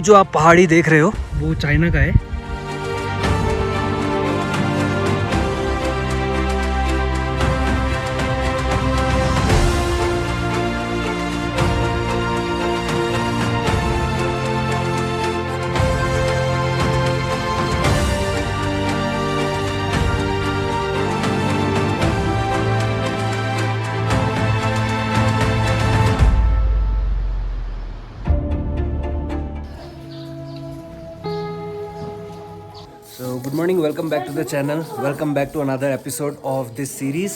जो आप पहाड़ी देख रहे हो वो चाइना का है। Good morning, welcome back to the channel, welcome back to another episode of this series.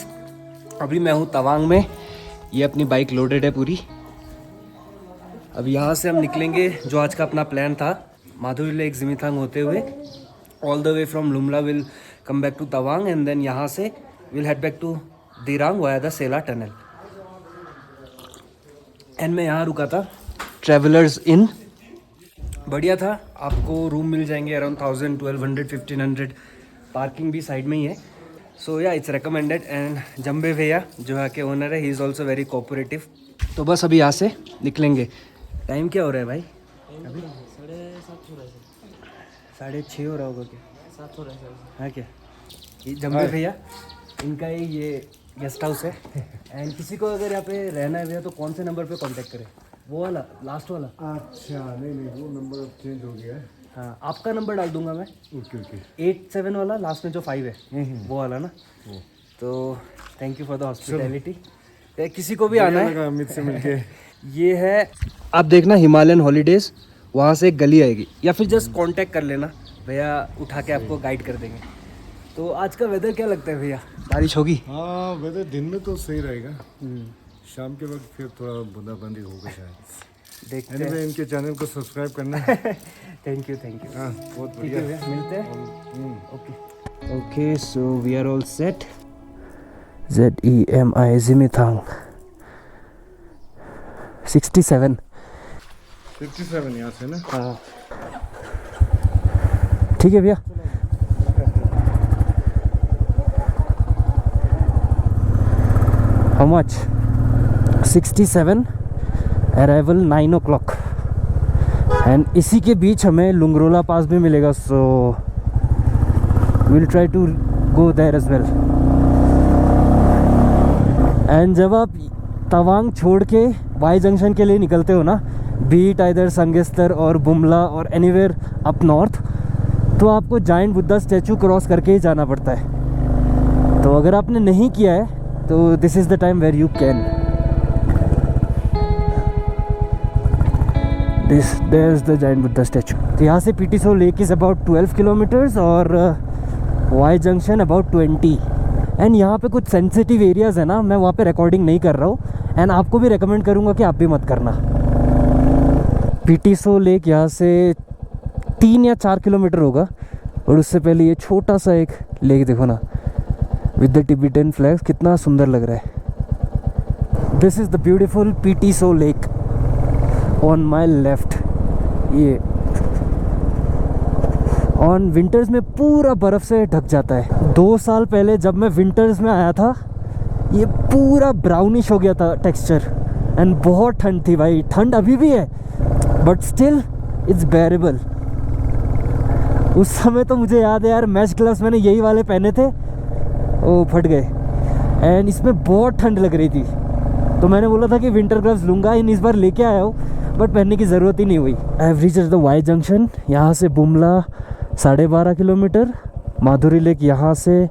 अभी मैं हूँ तवांग में, ये अपनी बाइक लोडेड है पूरी। अब यहाँ से हम निकलेंगे, जो आज का अपना प्लान था माधुरी लेक जिमीथांग होते हुए all the way from Lumla will come back to Tawang and then यहाँ से will head back to Dirang via the Sela tunnel. And मैं यहाँ रुका था ट्रेवलर्स इन, बढ़िया था। आपको रूम मिल जाएंगे अराउंड 1000, 1200, 1500, पार्किंग भी साइड में ही है। सो या इट्स रिकमेंडेड। एंड जम्बे भैया जो यहाँ के ओनर है, he is also very cooperative. तो बस अभी यहाँ से निकलेंगे। टाइम क्या हो रहा है भाई? अभी 6:30 हो रहा होगा क्या? 7 हो रहा है हाँ क्या? ये जम्बे भैया, इनका ही ये गेस्ट हाउस है। एंड किसी को अगर यहाँ पे रहना है भैया तो कौन से नंबर पे कांटेक्ट करें? वो वाला, लास्ट वाला? अच्छा, नहीं वो नंबर अब चेंज हो गया है। हाँ, आपका नंबर डाल दूंगा मैं। ओके 87 वाला, लास्ट में जो 5 है वो वाला ना। तो thank you for the hospitality. किसी को भी आना है अमित से मिलके। ये है, आप देखना हिमालयन हॉलीडेज, वहाँ से एक गली आएगी, या फिर जस्ट कांटेक्ट कर लेना, भैया उठा के आपको गाइड कर देंगे। तो आज का वेदर क्या लगता है भैया? बारिश होगी? हाँ, वेदर दिन में तो सही रहेगा, शाम के वक्त फिर थोड़ा बूंदाबांदी होगा शायद। देखते हैं। इनके चैनल को सब्सक्राइब करना। Thank you. हाँ, बहुत ठीक है बढ़िया। भैया, मिलते हैं। Okay, so we are all set. ZEMI Jimithang 67 यहाँ से ना। हाँ ठीक है भैया। How much? 67, arrival 9 o'clock। And इसी के बीच हमें लुंगरोला पास भी मिलेगा, so will try to go there as well. And जब आप तवांग छोड़ के वाई जंक्शन के लिए निकलते हो ना, बीट आइदर संगेस्तर और बुमला और एनीवेयर अप नॉर्थ, तो आपको जाइंट बुद्धा स्टैचू क्रॉस करके ही जाना पड़ता है। तो अगर आपने नहीं किया है तो this is the time where you can. There is the giant Buddha statue. तो यहाँ से PTso lake is about 12 kilometers और वाई जंक्शन अबाउट 20। एंड यहाँ पे कुछ सेंसिटिव एरियाज़ है ना, मैं वहाँ पे रिकॉर्डिंग नहीं कर रहा हूँ। एंड आपको भी रिकमेंड करूँगा कि आप भी मत करना। पीटीसो लेक यहाँ से 3 या 4 किलोमीटर होगा, और उससे पहले ये छोटा सा एक लेक देखो ना, विद द टिबेटन फ्लैग्स, कितना सुंदर लग रहा है। This is the beautiful PTso lake on my left. ये ऑन विंटर्स में पूरा बर्फ़ से ढक जाता है। 2 साल पहले जब मैं विंटर्स में आया था, ये पूरा ब्राउनिश हो गया था टेक्सचर, एंड बहुत ठंड थी भाई। ठंड अभी भी है बट स्टिल इट्स बेरेबल। उस समय तो मुझे याद है यार, मैच ग्लव्स मैंने यही वाले पहने थे, वो फट गए। एंड इसमें बहुत ठंड लग रही थी, तो मैंने बोला था कि विंटर ग्लव्स लूँगा, इस बार लेके आया हूँ, बट पहनने की ज़रूरत ही नहीं हुई। I have reached the Y junction. यहाँ से बुमला 12.5 किलोमीटर, माधुरी लेक यहाँ से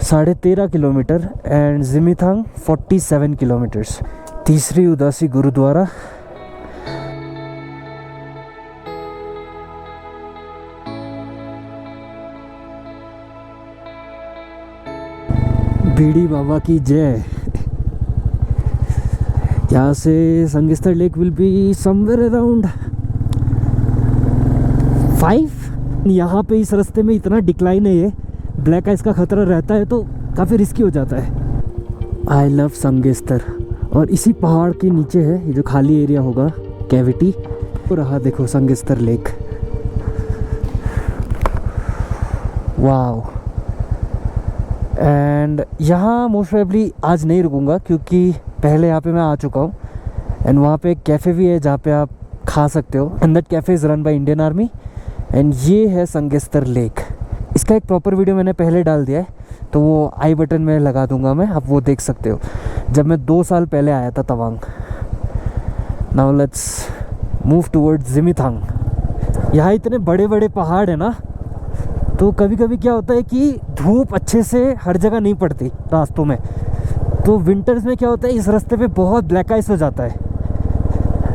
13.5 किलोमीटर, एंड जिमीथांग 47 किलोमीटर्स। तीसरी उदासी गुरुद्वारा। बीड़ी बाबा की जय। यहाँ से Sangestar lake will be somewhere around 5। यहाँ पे इस रास्ते में इतना डिक्लाइन है, ये ब्लैक आइस का खतरा रहता है, तो काफ़ी रिस्की हो जाता है। I love Sangestar. और इसी पहाड़ के नीचे है ये जो खाली एरिया होगा, कैविटी, तो रहा देखो संगेस्तर लेक। वाओ। एंड यहाँ मोस्ट प्रोबेबली आज नहीं रुकूंगा, क्योंकि पहले यहाँ पे मैं आ चुका हूँ। एंड वहाँ पे एक कैफ़े भी है जहाँ पे आप खा सकते हो। And that cafe is run by Indian army. And ये है संगेस्तर लेक। इसका एक प्रॉपर वीडियो मैंने पहले डाल दिया है, तो वो आई बटन में लगा दूंगा मैं, आप वो देख सकते हो, जब मैं 2 साल पहले आया था Tawang. Now let's move towards Jimithang. यहाँ इतने बड़े बड़े पहाड़ है ना, तो कभी कभी क्या होता है कि धूप अच्छे से हर जगह नहीं पड़ती रास्तों में, तो विंटर्स में क्या होता है इस रास्ते पे बहुत ब्लैक आइस हो जाता है,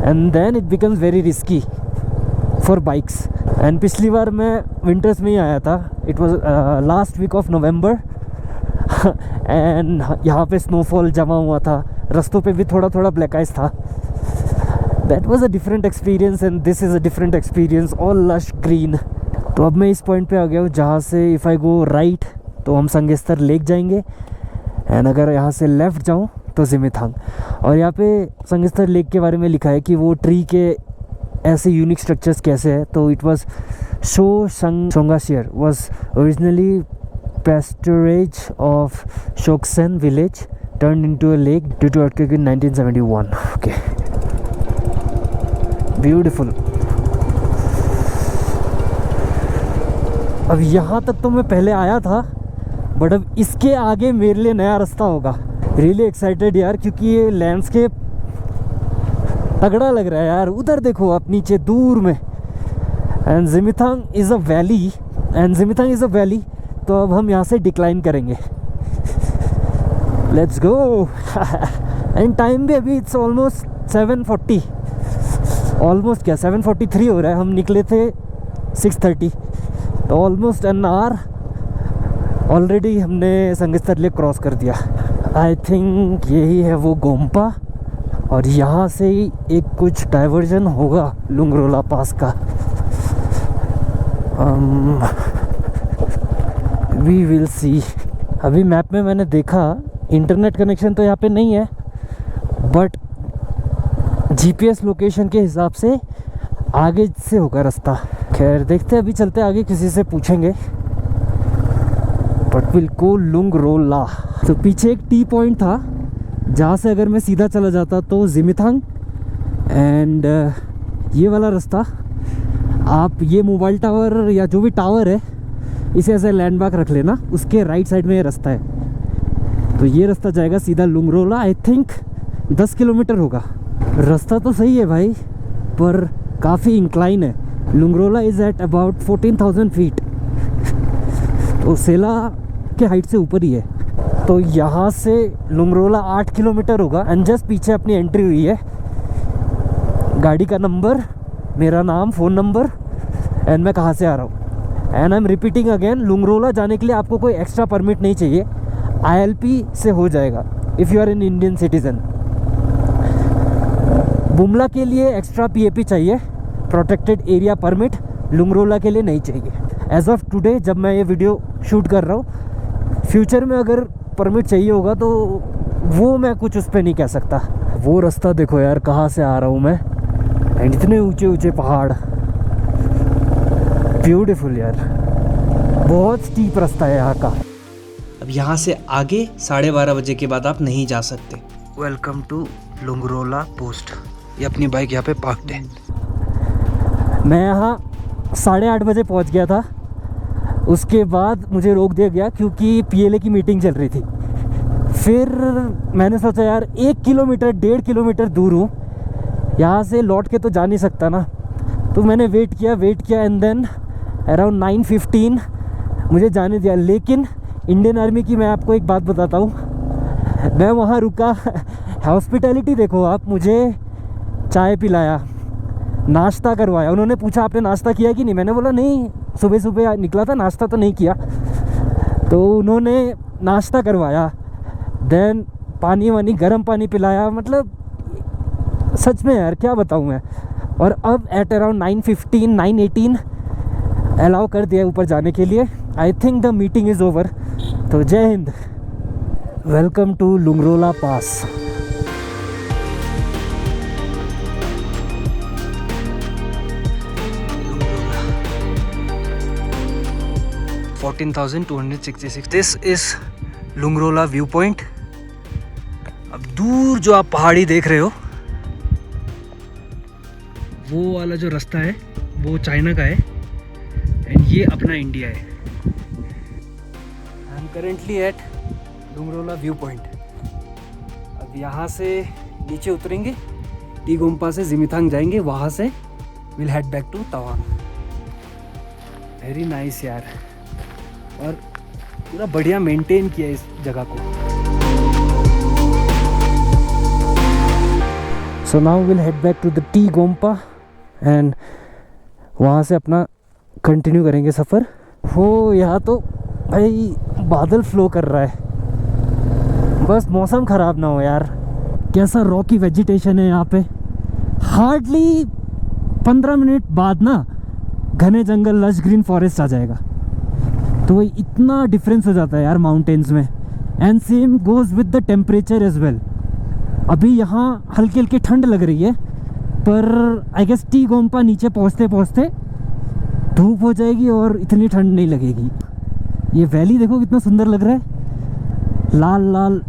and then it becomes very risky for bikes. And पिछली बार मैं विंटर्स में ही आया था, it was last week of November, and यहाँ पे स्नोफॉल जमा हुआ था, रास्तों पे भी थोड़ा थोड़ा ब्लैक आइस था। That was a different experience and this is a different experience, all lush green. तो अब मैं इस पॉइंट पे आ गया हूँ जहाँ से इफ़ आई गो राइट तो हम संगेस्तर लेक जाएंगे, एंड अगर यहाँ से लेफ़्ट जाऊँ तो जिमिथांग। और यहाँ पे संगेस्तर लेक के बारे में लिखा है कि वो ट्री के ऐसे यूनिक स्ट्रक्चर्स कैसे है। तो इट वाज शो शोंगाशियर was originally pasturage of Shoksen village turned into a lake due to earthquake in 1971. Okay, beautiful. अब यहाँ तक तो मैं पहले आया था, बट अब इसके आगे मेरे लिए नया रास्ता होगा। रियली एक्साइटेड यार, क्योंकि ये लैंडस्केप तगड़ा लग रहा है यार। उधर देखो आप नीचे दूर में, एंड जिमिथांग इज़ अ वैली, तो अब हम यहाँ से डिक्लाइन करेंगे। Let's go. एंड टाइम भी अभी इट्स ऑलमोस्ट 7:40, ऑलमोस्ट क्या 7:43 हो रहा है। हम निकले थे 6:30, तो ऑलमोस्ट एन आवर ऑलरेडी हमने संगेस्तर लेक क्रॉस कर दिया। आई थिंक यही है वो गोम्पा, और यहाँ से ही एक कुछ डाइवर्जन होगा लुंगरोला पास का। We will see. अभी मैप में मैंने देखा इंटरनेट कनेक्शन तो यहाँ पे नहीं है, बट जीपीएस लोकेशन के हिसाब से आगे से होगा रास्ता। खैर देखते हैं, अभी चलते आगे, किसी से पूछेंगे। But will go Lungrola. तो पीछे एक टी पॉइंट था जहाँ से अगर मैं सीधा चला जाता तो जिमिथांग, एंड ये वाला रास्ता, आप ये मोबाइल टावर या जो भी टावर है इसे ऐसे लैंडमार्क रख लेना, उसके राइट साइड में ये रास्ता है। तो ये रास्ता जाएगा सीधा लुंगरोला। आई थिंक 10 किलोमीटर होगा। रास्ता तो सही है भाई, पर काफ़ी इंक्लाइन है। लुंगरोला इज़ एट अबाउट 14,000 फीट, तो सेला के हाइट से ऊपर ही है। तो यहाँ से लुंगरोला 8 किलोमीटर होगा। एंड जस्ट पीछे अपनी एंट्री हुई है, गाड़ी का नंबर, मेरा नाम, फ़ोन नंबर, एंड मैं कहाँ से आ रहा हूँ। And I am repeating again, Lungrola जाने के लिए आपको कोई एक्स्ट्रा परमिट नहीं चाहिए, ILP से हो जाएगा if you are an Indian citizen. Bumla के लिए एक्स्ट्रा PAP चाहिए, प्रोटेक्टेड एरिया परमिट, लुंगरोला के लिए नहीं चाहिए। एज ऑफ टुडे जब मैं ये वीडियो शूट कर रहा हूँ, फ्यूचर में अगर परमिट चाहिए होगा तो वो मैं कुछ उस पर नहीं कह सकता। वो रास्ता देखो यार कहाँ से आ रहा हूँ मैं, एंड इतने ऊंचे ऊंचे पहाड़, ब्यूटीफुल यार, बहुत स्टीप रास्ता है यहाँ का। अब यहाँ से आगे 12:30 बजे के बाद आप नहीं जा सकते। Welcome to Lungrola post. ये अपनी बाइक यहाँ पे पार्क्ड है। मैं यहाँ 8:30 बजे पहुँच गया था, उसके बाद मुझे रोक दिया गया क्योंकि PLA की मीटिंग चल रही थी। फिर मैंने सोचा यार 1 किलोमीटर 1.5 किलोमीटर दूर हूँ, यहाँ से लौट के तो जा नहीं सकता ना, तो मैंने वेट किया एंड देन अराउंड 9:15 मुझे जाने दिया। लेकिन इंडियन आर्मी की मैं आपको एक बात बताता हूँ, मैं वहाँ रुका, हॉस्पिटैलिटी देखो आप, मुझे चाय पिलाया, नाश्ता करवाया। उन्होंने पूछा आपने नाश्ता किया कि नहीं, मैंने बोला नहीं, सुबह सुबह निकला था, नाश्ता तो नहीं किया। तो उन्होंने नाश्ता करवाया, देन पानी वानी, गर्म पानी पिलाया। मतलब सच में यार क्या बताऊँ मैं। और अब एट अराउंड 9:15 9:18 अलाउ कर दिया ऊपर जाने के लिए। I think the meeting is over. तो जय हिंद, welcome to Lungrola pass. This is Lungrola view point. अब दूर जो आप पहाड़ी देख रहे हो, वो वाला जो रास्ता है वो चाइना का है एंड ये अपना इंडिया है। I am currently at Lungrola view point. अब यहाँ से नीचे उतरेंगे, टी गोम्पा से जिमिथांग जाएंगे, वहाँ से will head back to Tawang. Very nice यार, और पूरा बढ़िया मेंटेन किया इस जगह को। So now will head back to the T Gompa and वहाँ से अपना कंटिन्यू करेंगे सफ़र। हो यहाँ तो भाई बादल फ्लो कर रहा है, बस मौसम ख़राब ना हो यार। कैसा रॉकी वेजिटेशन है यहाँ पे। हार्डली 15 मिनट बाद ना घने जंगल, लश ग्रीन फॉरेस्ट आ जाएगा। तो वही इतना डिफरेंस हो जाता है यार माउंटेन्स में। And same goes with the temperature as well. अभी यहाँ हल्की हल्की ठंड लग रही है, पर आई गेस टी गोम्पा नीचे पहुँचते पहुँचते धूप हो जाएगी और इतनी ठंड नहीं लगेगी। ये वैली देखो कितना सुंदर लग रहा है, लाल लाल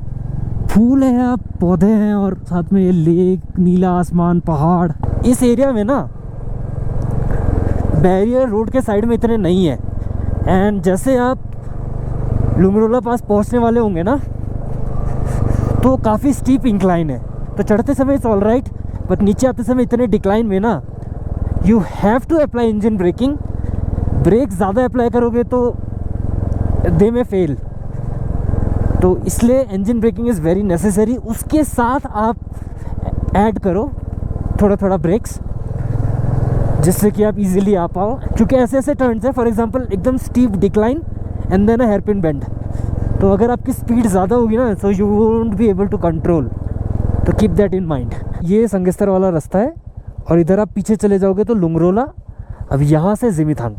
फूल है, यहाँ पौधे हैं और साथ में ये लेक, नीला आसमान, पहाड़। इस एरिया में ना बैरियर रोड के साइड में इतने नहीं है। एंड जैसे आप लुंगरोला पास पहुंचने वाले होंगे ना तो काफ़ी स्टीप इंक्लाइन है, तो चढ़ते समय इट्स ऑल राइट, बट नीचे आते समय इतने डिक्लाइन में ना you have to apply engine braking. Brake ज़्यादा अप्लाई करोगे तो दे में फेल, तो इसलिए engine braking is very necessary. उसके साथ आप ऐड करो थोड़ा थोड़ा ब्रेक्स, जिससे कि आप इजीली आ पाओ। क्योंकि ऐसे ऐसे टर्न्स है, फॉर एग्जांपल एकदम steep decline and then a hairpin bend, तो अगर आपकी स्पीड ज़्यादा होगी ना so you won't be able to control, तो कीप दैट इन माइंड। ये संगेस्तर वाला रास्ता है और इधर आप पीछे चले जाओगे तो लुंगरोला। अब यहाँ से जिमिथांग,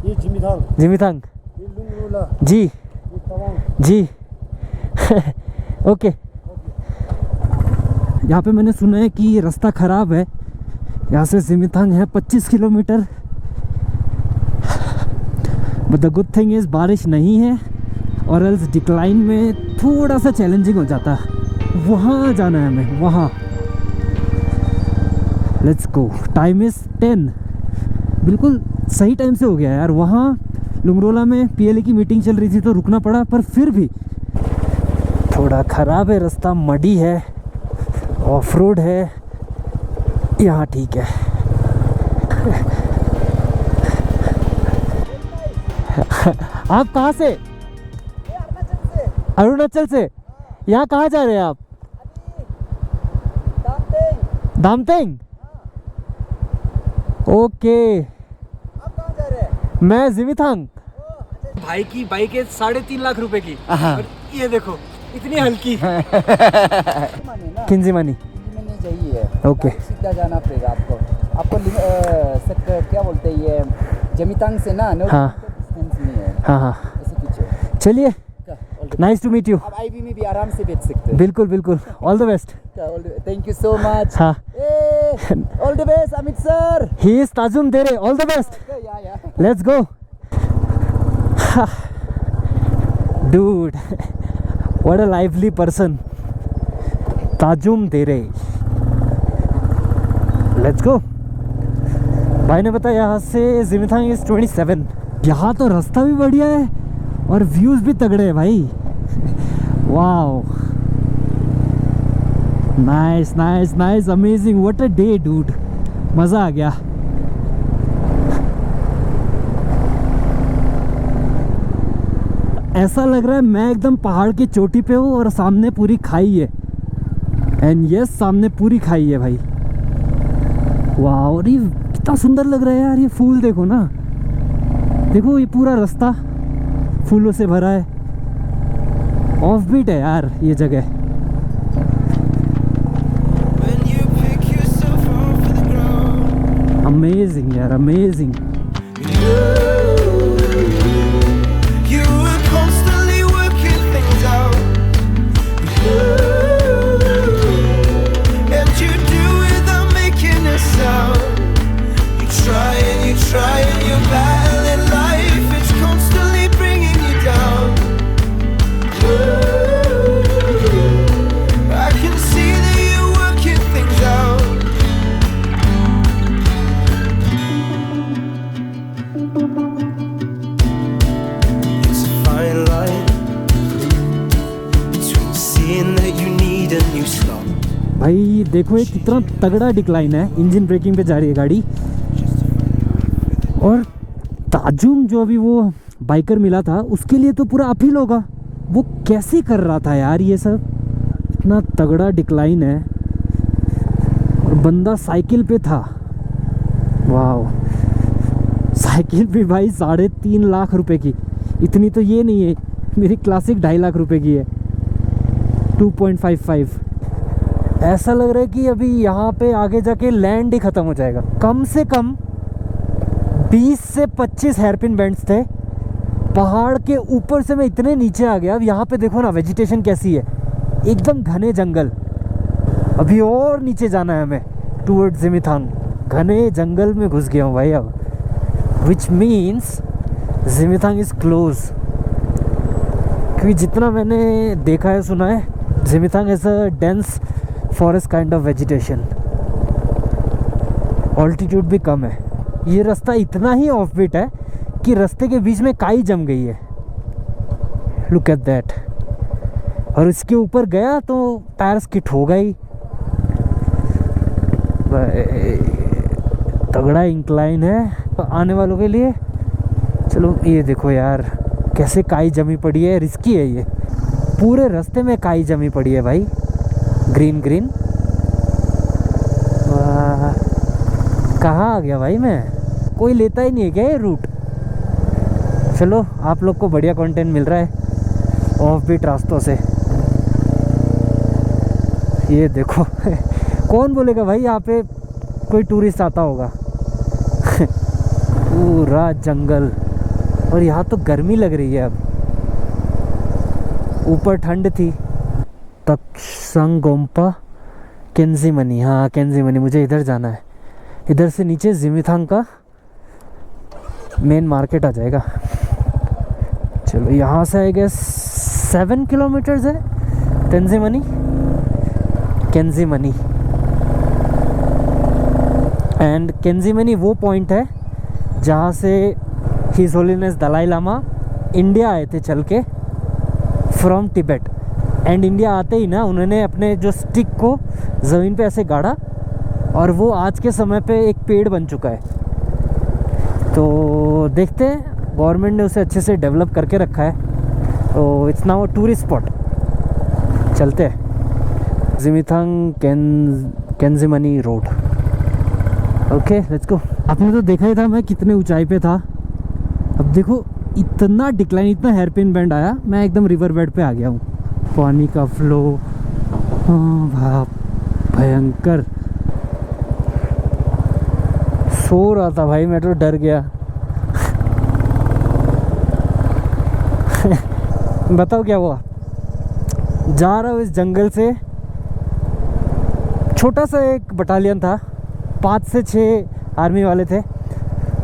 ये जिमिथांग, जिमिथांग ये लुंगरोला, जी ये तवांग। जी ओके। यहाँ पे मैंने सुना है कि रास्ता ख़राब है, यहाँ से जिमिथांग है 25 kilometre, but the good thing is बारिश नहीं है और एल्स डिक्लाइन में थोड़ा सा चैलेंजिंग हो जाता है। वहाँ जाना है हमें, वहाँ। Let's go. टाइम इज़ 10, बिल्कुल सही टाइम से हो गया यार। वहाँ लुंगरोला में पीएलए की मीटिंग चल रही थी तो रुकना पड़ा, पर फिर भी थोड़ा ख़राब है रास्ता, मडी है, ऑफ रोड है। यहाँ ठीक है। आप कहाँ से? अरुणाचल से। यहाँ कहाँ जा रहे हैं आप? दामतेंग। ओके। आप कहाँ जा रहे हैं? मैं जिमिथांग। भाई की बाइक है 3.5 लाख रुपए की, और ये देखो इतनी हल्की। किंजी मानी मैंने चाहिए। ओके। सीधा जाना पड़ेगा आपको क्या बोलते हैं ये जमितांग से ना, हाँ। डिस्टेंस नहीं है। हाँ हाँ, ऐसे पीछे। चलिए, नाइस टू मीट यू। आप आईवी में भी आराम से बैठ सकते हैं। बिल्कुल बिल्कुल, all the best. Thank you so much. हाँ, all the best Amit sir. He is Tajum Dere, all the best. Yeah let's go. Dude, what a lively person, Tajum Dere. Let's go. भाई ने बताया यहाँ से जिमिथांग इज 27। यहाँ तो रास्ता भी बढ़िया है और व्यूज भी तगड़े हैं भाई। Wow, nice nice nice, amazing, what a day dude, मज़ा आ गया। ऐसा लग रहा है मैं एकदम पहाड़ की चोटी पे हूँ और सामने पूरी खाई है। एंड यस, सामने पूरी खाई है भाई। वाह, और ये कितना सुंदर लग रहा है यार। ये फूल देखो ना, देखो ये पूरा रास्ता फूलों से भरा है। ऑफ बीट है यार ये जगह। अमेजिंग यार, अमेजिंग। भाई देखो ये कितना तगड़ा डिक्लाइन है, इंजन ब्रेकिंग पे जा रही है गाड़ी। और ताजुम जो अभी वो बाइकर मिला था उसके लिए तो पूरा अपहिल होगा, वो कैसे कर रहा था यार ये सब, इतना तगड़ा डिक्लाइन है और बंदा साइकिल पे था। वाह, साइकिल भी भाई 3.5 लाख रुपए की, इतनी तो ये नहीं है, मेरी क्लासिक 2.5 लाख रुपए की है, 2.55। ऐसा लग रहा है कि अभी यहाँ पे आगे जाके लैंड ही ख़त्म हो जाएगा। कम से कम 20 से 25 हेयरपिन बेंड्स थे, पहाड़ के ऊपर से मैं इतने नीचे आ गया। अब यहाँ पे देखो ना वेजिटेशन कैसी है, एकदम घने जंगल। अभी और नीचे जाना है हमें टूवर्ड्स जिमिथांग, घने जंगल में घुस गया हूँ भाई अब, which means Jimithang is close. क्योंकि जितना मैंने देखा है सुना है, Jimithang is a dense forest kind of vegetation, altitude भी कम है। ये रास्ता इतना ही ऑफ बीट है कि रास्ते के बीच में काई जम गई है, लुक एट दैट। और इसके ऊपर गया तो टायर स्किट हो गई। तगड़ा इंक्लाइन है आने वालों के लिए। चलो ये देखो यार कैसे काई जमी पड़ी है, रिस्की है ये, पूरे रास्ते में काई जमी पड़ी है भाई, ग्रीन ग्रीन। वाह, कहाँ आ गया भाई मैं, कोई लेता ही नहीं है क्या ये रूट। चलो आप लोग को बढ़िया कंटेंट मिल रहा है ऑफ बीट रास्तों से। ये देखो कौन बोलेगा भाई यहाँ पे कोई टूरिस्ट आता होगा। पूरा जंगल, और यहाँ तो गर्मी लग रही है अब, ऊपर ठंड थी। तक्संगोम्पा केंजीमनी, हाँ केंजीमनी, मुझे इधर जाना है। इधर से नीचे जिमिथांग का मेन मार्केट आ जाएगा। चलो यहाँ से आई गेस 7 किलोमीटर्स है केंजीमनी, केंजीमनी। एंड केंजीमनी वो पॉइंट है जहाँ से his holiness Dalai Lama India आए थे चल के फ्रॉम तिब्बत। एंड इंडिया आते ही ना उन्होंने अपने जो स्टिक को ज़मीन पे ऐसे गाड़ा, और वो आज के समय पे एक पेड़ बन चुका है। तो देखते हैं, गवर्नमेंट ने उसे अच्छे से डेवलप करके रखा है, तो it's now a tourist spot. चलते हैं जिमिथांग केंजीमनी रोड। Okay let's go. आपने तो देखा ही था मैं कितने ऊंचाई पे था, अब देखो इतना डिक्लाइन, इतना हेयरपिन बैंड आया, मैं एकदम रिवर बेड पे आ गया हूँ। पानी का फ्लो, हाँ बाप भयंकर। सो रहा था भाई मैं तो डर गया। बताओ क्या हुआ, जा रहा हूँ इस जंगल से, छोटा सा एक बटालियन था, 5 से 6 आर्मी वाले थे,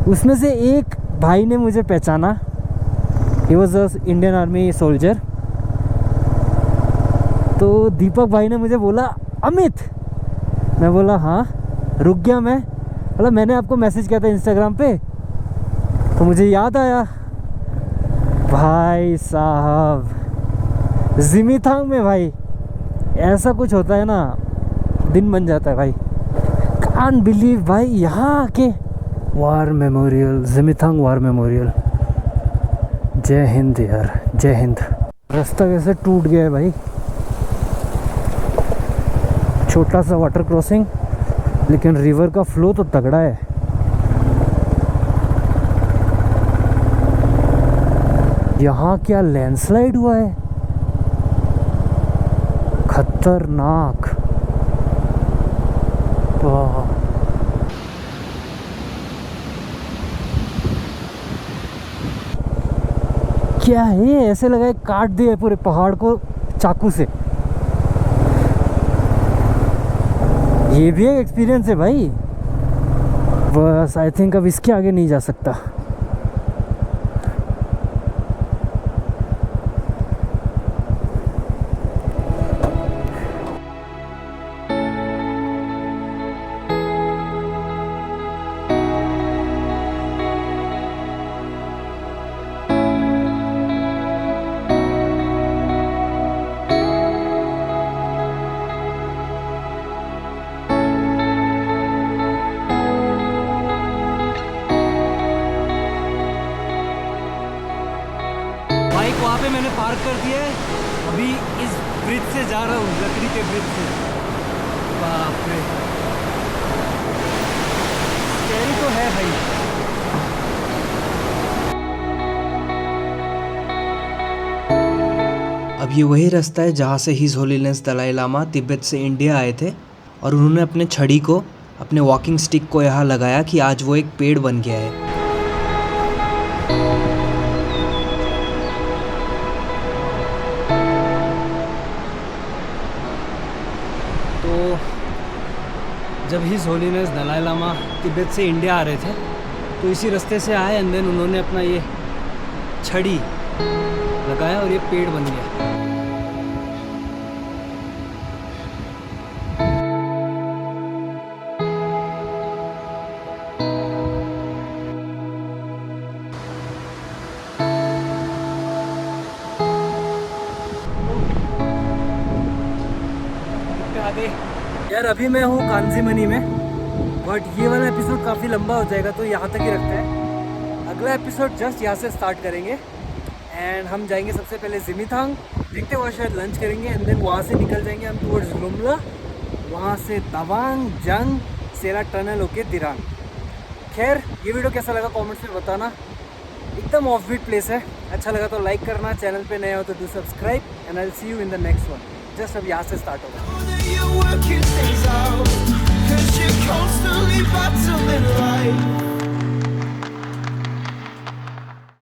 उसमें से एक भाई ने मुझे पहचाना, he was a Indian army soldier. तो दीपक भाई ने मुझे बोला अमित, मैं बोला हाँ, रुक गया मैं, बोला मैंने आपको मैसेज किया था इंस्टाग्राम पे, तो मुझे याद आया। भाई साहब जिमिथांग में भाई ऐसा कुछ होता है ना, दिन बन जाता है भाई। कांट बिलीव भाई, यहाँ आके वार मेमोरियल, जिमिथांग वार मेमोरियल। जय हिंद यार, जय हिंद। रास्ता कैसे टूट गया है भाई, छोटा सा वाटर क्रॉसिंग, लेकिन रिवर का फ्लो तो तगड़ा है। यहाँ क्या लैंडस्लाइड हुआ है, खतरनाक। वाह, क्या है, ऐसे लगा है काट दिए पूरे पहाड़ को चाकू से। ये भी एक एक्सपीरियंस है भाई, बस आई थिंक अब इसके आगे नहीं जा सकता। एक वहाँ पे मैंने पार्क कर दिया है, अभी इस ब्रिज से जा रहा हूँ, लकड़ी के ब्रिज से। बाप रे, स्कैरी तो है भाई। अब ये वही रास्ता है जहाँ से हिज होलीनेस दलाई लामा तिब्बत से इंडिया आए थे और उन्होंने अपने छड़ी को, अपने वॉकिंग स्टिक को यहाँ लगाया कि आज वो एक पेड़ बन गया है। तो जब हिज होलीनेस दलाई लामा तिब्बत से इंडिया आ रहे थे तो इसी रास्ते से आए, एंड देन उन्होंने अपना ये छड़ी लगाया और ये पेड़ बन गया। यार अभी मैं हूँ कांजीमनी में, बट ये वाला एपिसोड काफ़ी लंबा हो जाएगा तो यहाँ तक ही रखते हैं। अगला एपिसोड जस्ट यहाँ से स्टार्ट करेंगे एंड हम जाएंगे सबसे पहले जिमीथांग, देखते वहाँ शायद लंच करेंगे, एंड देन वहाँ से निकल जाएंगे हम टूवर्ड्स लुमला, वहाँ से तवांग, जंग, सेला टनल होके दिरांग। खैर ये वीडियो कैसा लगा कमेंट्स में बताना, एकदम ऑफ बीट प्लेस है। अच्छा लगा तो लाइक करना, चैनल पे नए हो तो do subscribe, and I will see you in the next one. Just अब यहाँ से स्टार्ट होगा।